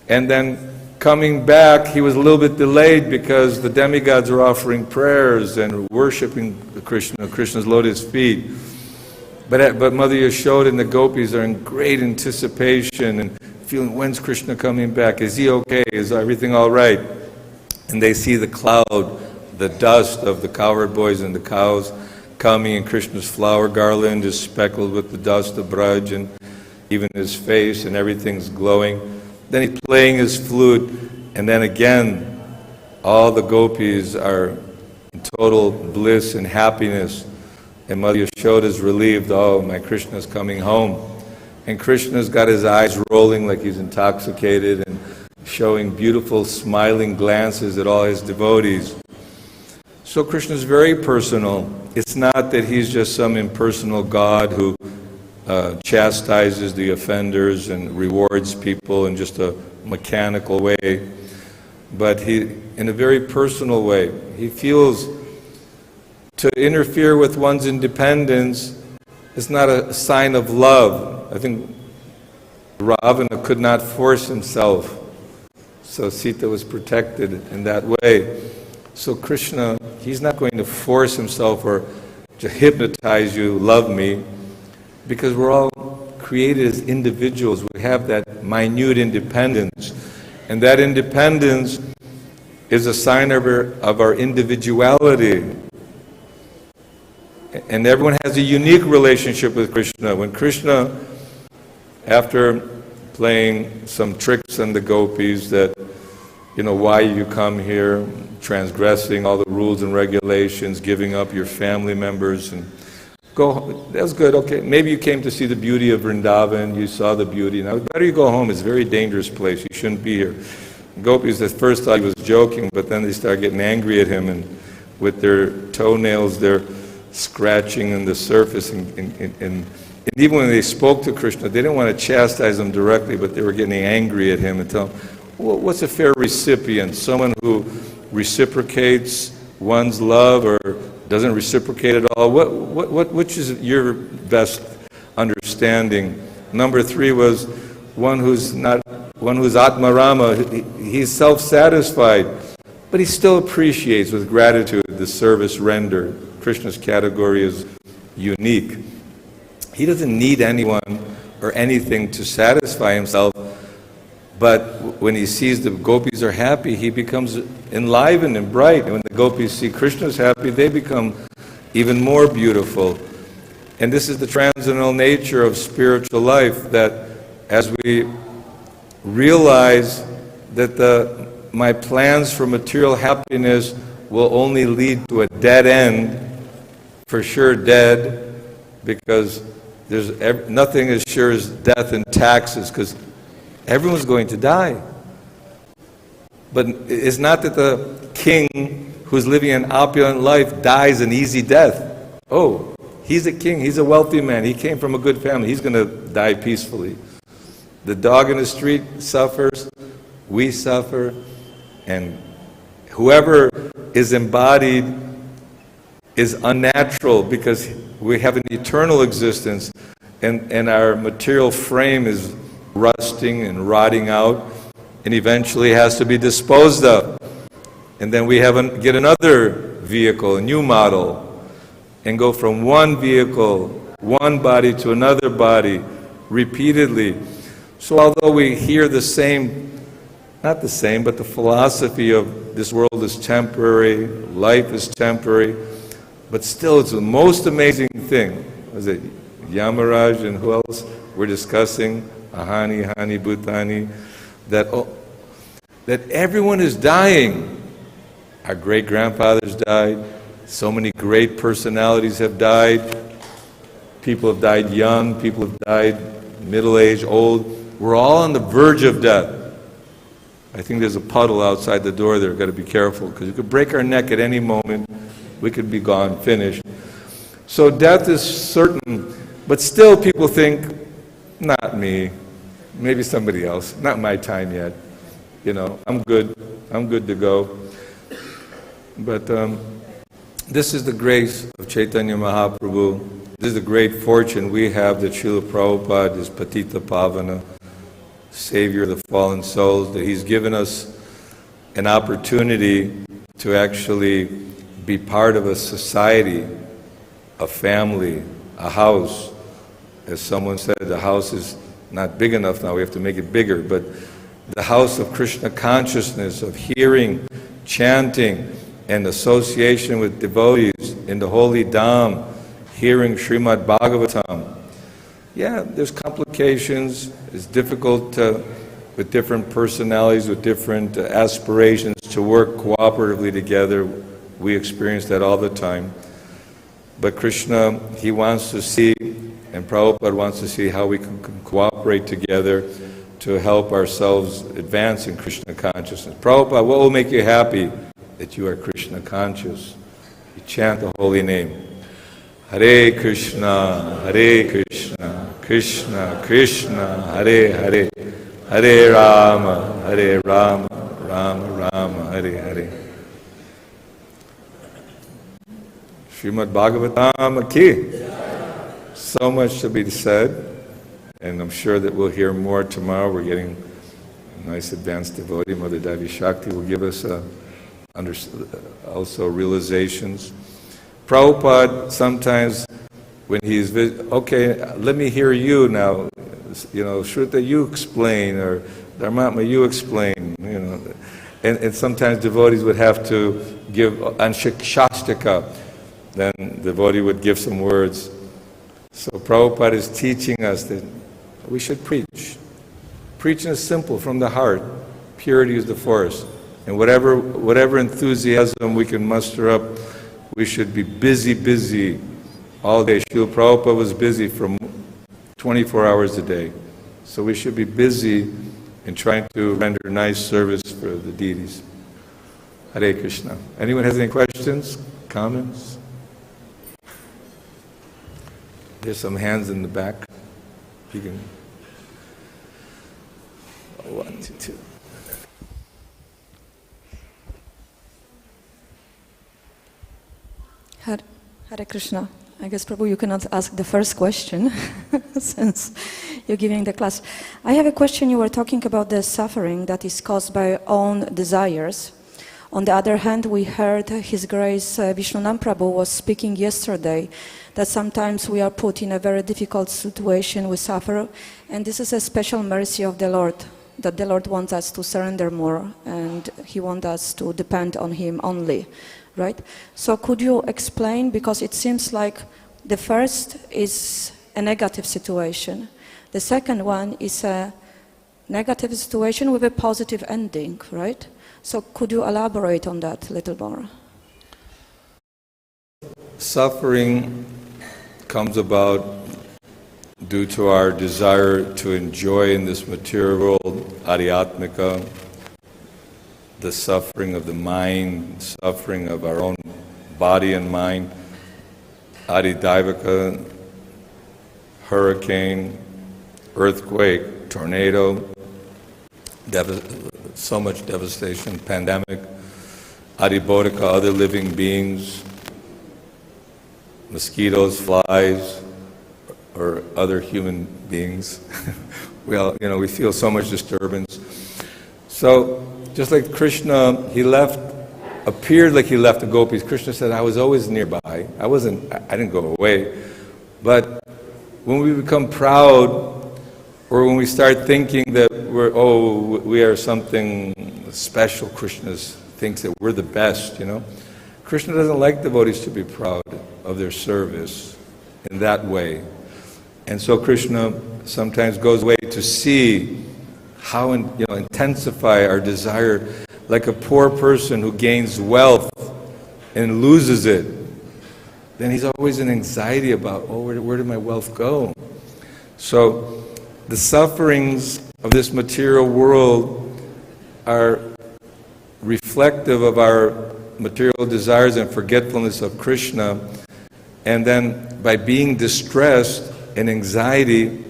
And then coming back, he was a little bit delayed because the demigods are offering prayers and worshiping Krishna, Krishna's lotus feet. But Mother Yashoda and the gopis are in great anticipation and feeling, when's Krishna coming back? Is he okay? Is everything all right? And they see the cloud, the dust of the cowherd boys and the cows coming, and Krishna's flower garland is speckled with the dust of Braj, and even his face and everything's glowing. Then he's playing his flute, and then again, all the gopis are in total bliss and happiness. And Mother Yashoda is relieved, oh, my Krishna's coming home. And Krishna's got his eyes rolling like he's intoxicated and showing beautiful smiling glances at all his devotees. So Krishna's very personal. It's not that he's just some impersonal God who chastises the offenders and rewards people in just a mechanical way, but he, in a very personal way, he feels to interfere with one's independence is not a sign of love. I think Ravana could not force himself, so Sita was protected in that way. So Krishna, he's not going to force himself or to hypnotize you, love me, because we're all created as individuals. We have that minute independence. And that independence is a sign of our individuality. And everyone has a unique relationship with Krishna. When Krishna, after playing some tricks on the gopis that, why you come here, transgressing all the rules and regulations, giving up your family members, and that was good, okay. Maybe you came to see the beauty of Vrindavan, you saw the beauty. Now, better you go home. It's a very dangerous place. You shouldn't be here. Gopis at first thought he was joking, but then they started getting angry at him, and with their toenails, they're scratching on the surface, and even when they spoke to Krishna, they didn't want to chastise him directly, but they were getting angry at him and tell him, well, what's a fair recipient? Someone who reciprocates one's love or doesn't reciprocate at all? Which is your best understanding? Number 3 was one who's Atmarama. He's self-satisfied, but he still appreciates with gratitude the service rendered. Krishna's category is unique. He doesn't need anyone or anything to satisfy himself, but when he sees the gopis are happy, he becomes enlivened and bright. And when the gopis see Krishna's happy, they become even more beautiful. And this is the transcendental nature of spiritual life, that as we realize that my plans for material happiness will only lead to a dead end, for sure dead, because there's nothing as sure as death and taxes, because everyone's going to die. But it's not that the king who's living an opulent life dies an easy death. Oh, he's a king, he's a wealthy man, he came from a good family, he's going to die peacefully. The dog in the street suffers, we suffer, and whoever is embodied is unnatural, because we have an eternal existence, and our material frame is rusting and rotting out, and eventually has to be disposed of. And then we get another vehicle, a new model, and go from one vehicle, one body to another body, repeatedly. So although we hear the same, not the same, but the philosophy of this world is temporary, life is temporary, but still it's the most amazing thing. Was it Yamaraj and who else? We're discussing Ahani, Hani, Bhutani, that everyone is dying. Our great-grandfathers died. So many great personalities have died. People have died young. People have died middle-aged, old. We're all on the verge of death. I think there's a puddle outside the door there. We've got to be careful, because you could break our neck at any moment. We could be gone, finished. So death is certain, but still people think, not me, maybe somebody else, not my time yet. I'm good to go. But this is the grace of Chaitanya Mahaprabhu. This is the great fortune we have that Srila Prabhupada is Patita Pavana, Savior of the fallen souls, that he's given us an opportunity to actually be part of a society, a family, a house. As someone said, the house is not big enough now, we have to make it bigger, but the house of Krishna consciousness, of hearing, chanting, and association with devotees in the holy Dham, hearing Srimad Bhagavatam. Yeah, there's complications, it's difficult with different personalities, with different aspirations to work cooperatively together. We experience that all the time. But Krishna, he wants to see, and Prabhupada wants to see how we can cooperate together to help ourselves advance in Krishna consciousness. Prabhupada, what will make you happy? That you are Krishna conscious. You chant the holy name. Hare Krishna, Krishna Krishna, Hare Hare, Hare Rama, Rama Rama, Hare Hare. Srimad Bhagavatam ki. So much to be said, and I'm sure that we'll hear more tomorrow. We're getting a nice advanced devotee, Mother Devi Shakti will give us a also realizations. Prabhupada sometimes, when he's okay, let me hear you now. Shruta, you explain, or Dharmatma, you explain. And sometimes devotees would have to give Shastika. Then the devotee would give some words. So Prabhupada is teaching us that we should preach. Preaching is simple, from the heart. Purity is the force. And whatever enthusiasm we can muster up, we should be busy all day. Srila Prabhupada was busy for 24 hours a day. So we should be busy in trying to render nice service for the deities. Hare Krishna. Anyone has any questions, comments? There's some hands in the back. You can. 1, 2, 2. Hare Krishna. I guess, Prabhu, you cannot ask the first question since you're giving the class. I have a question. You were talking about the suffering that is caused by our own desires. On the other hand, we heard His Grace Vishnunam Prabhu was speaking yesterday that sometimes we are put in a very difficult situation, we suffer, and this is a special mercy of the Lord, that the Lord wants us to surrender more, and He wants us to depend on Him only. Right? So could you explain, because it seems like the first is a negative situation. The second one is a negative situation with a positive ending, right? So could you elaborate on that a little more? Suffering comes about due to our desire to enjoy in this material world, adhyatmika, the suffering of the mind, suffering of our own body and mind, adhidaivaka, hurricane, earthquake, tornado, so much devastation, pandemic, adhibodhika, other living beings, mosquitoes, flies, or other human beings. We feel so much disturbance. So, just like Krishna, appeared like he left the gopis. Krishna said, I was always nearby. I didn't go away. But when we become proud, or when we start thinking that we are something special, Krishna thinks that we're the best, Krishna doesn't like devotees to be proud of their service in that way. And so Krishna sometimes goes away to see how intensify our desire, like a poor person who gains wealth and loses it. Then he's always in anxiety about, where did my wealth go? So the sufferings of this material world are reflective of our material desires and forgetfulness of Krishna. And then by being distressed and anxiety,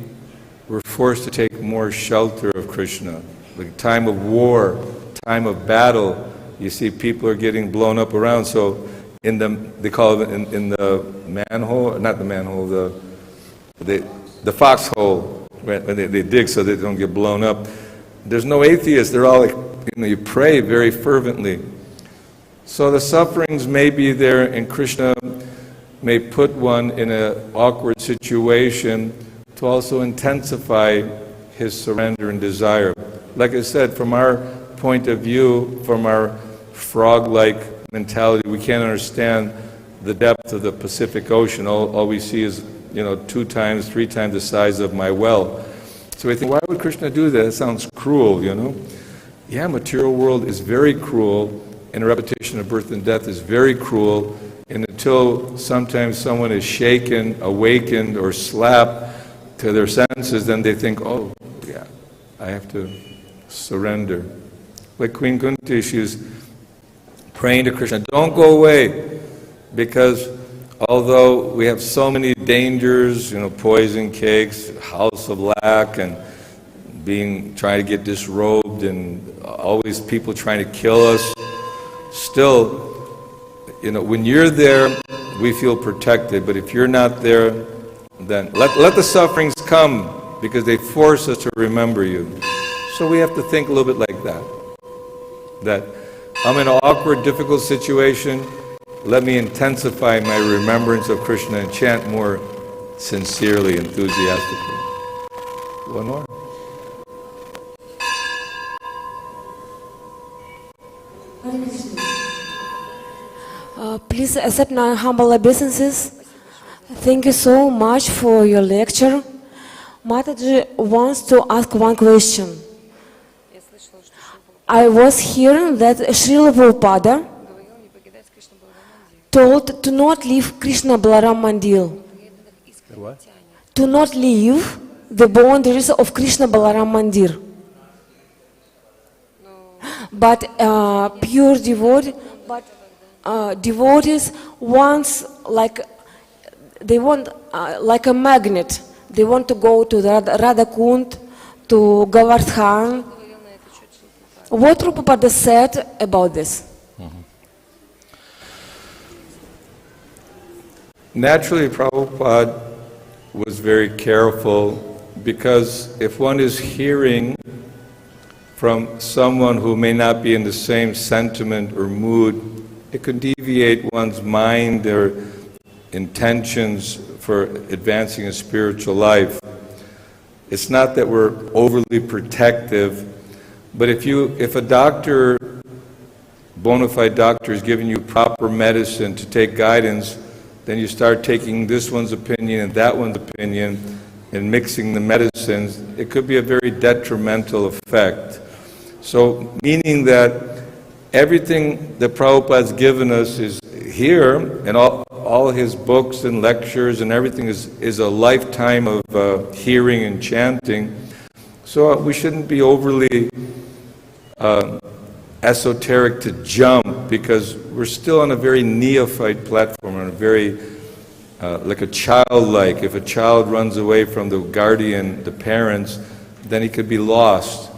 we're forced to take more shelter of Krishna. Like time of war, time of battle, you see people are getting blown up around. So they call it in the manhole, not the manhole, the foxhole, when they dig so they don't get blown up. There's no atheists. They're all you pray very fervently. So the sufferings may be there, and Krishna may put one in an awkward situation to also intensify his surrender and desire. Like I said, from our point of view, from our frog-like mentality, we can't understand the depth of the Pacific Ocean. All we see is, 2 times, 3 times the size of my well. So we think, why would Krishna do that? It sounds cruel, Yeah, material world is very cruel, and a repetition of birth and death is very cruel, and until sometimes someone is shaken, awakened, or slapped to their senses, then they think, I have to surrender. Like Queen Kunti, she's praying to Krishna, don't go away, because although we have so many dangers, poison cakes, house of lack, and trying to get disrobed, and always people trying to kill us, still, when you're there, we feel protected, but if you're not there, then let the sufferings come, because they force us to remember you. So we have to think a little bit like that I'm in an awkward, difficult situation. Let me intensify my remembrance of Krishna and chant more sincerely, enthusiastically. One more. Please accept my humble obeisances. Thank you so much for your lecture. Mataji wants to ask one question. I was hearing that Srila Prabhupada told to not leave Krishna Balaram Mandir. What? To not leave the boundaries of Krishna Balaram Mandir. But pure devotees wants they want like a magnet. They want to go to Radha-kund, to Govardhan. What Prabhupada said about this? Naturally, Prabhupada was very careful, because if one is hearing from someone who may not be in the same sentiment or mood, it could deviate one's mind or intentions for advancing a spiritual life. It's not that we're overly protective, but if a doctor, bona fide doctor, is giving you proper medicine to take guidance, then you start taking this one's opinion and that one's opinion and mixing the medicines, it could be a very detrimental effect. So, meaning that everything that Prabhupada's given us is here, and all his books and lectures and everything is a lifetime of hearing and chanting. So we shouldn't be overly esoteric to jump, because we're still on a very neophyte platform, on a very like a childlike. If a child runs away from the guardian, the parents, then he could be lost.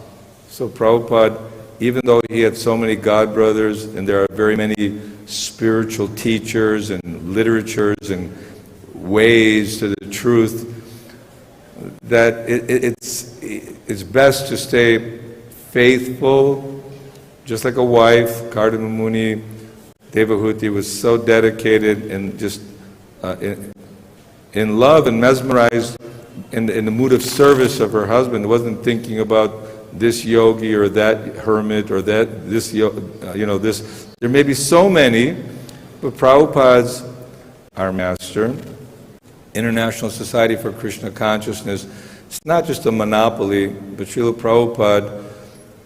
So Prabhupada, even though he had so many god brothers, and there are very many spiritual teachers and literatures and ways to the truth, that it's best to stay faithful, just like a wife. Kardama Muni, Devahuti was so dedicated and just in love and mesmerized in the mood of service of her husband. Wasn't thinking about this yogi or that hermit or this. There may be so many, but Prabhupada's our master. International Society for Krishna Consciousness, it's not just a monopoly, but Srila Prabhupada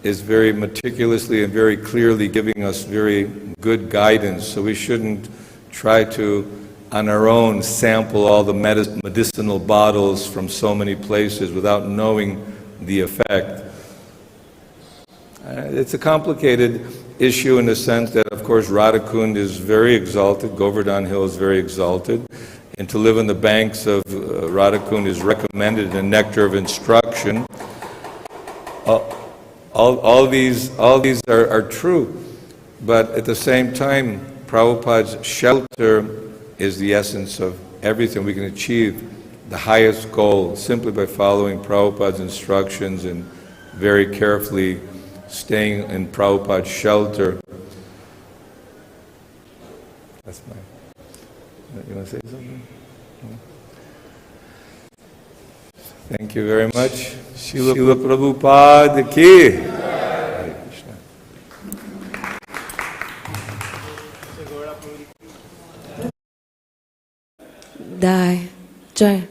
is very meticulously and very clearly giving us very good guidance. So we shouldn't try to, on our own, sample all the medicinal bottles from so many places without knowing the effect. It's a complicated issue in the sense that, of course, Radha-kund is very exalted, Govardhan Hill is very exalted, and to live on the banks of Radha-kund is recommended in the nectar of instruction. All these are true, but at the same time, Prabhupada's shelter is the essence of everything. We can achieve the highest goal simply by following Prabhupada's instructions and very carefully staying in Prabhupada's shelter. That's mine. You want to say something? No? Thank you very much. Srila Prabhupada ki. Hare Krishna. Die. Jai.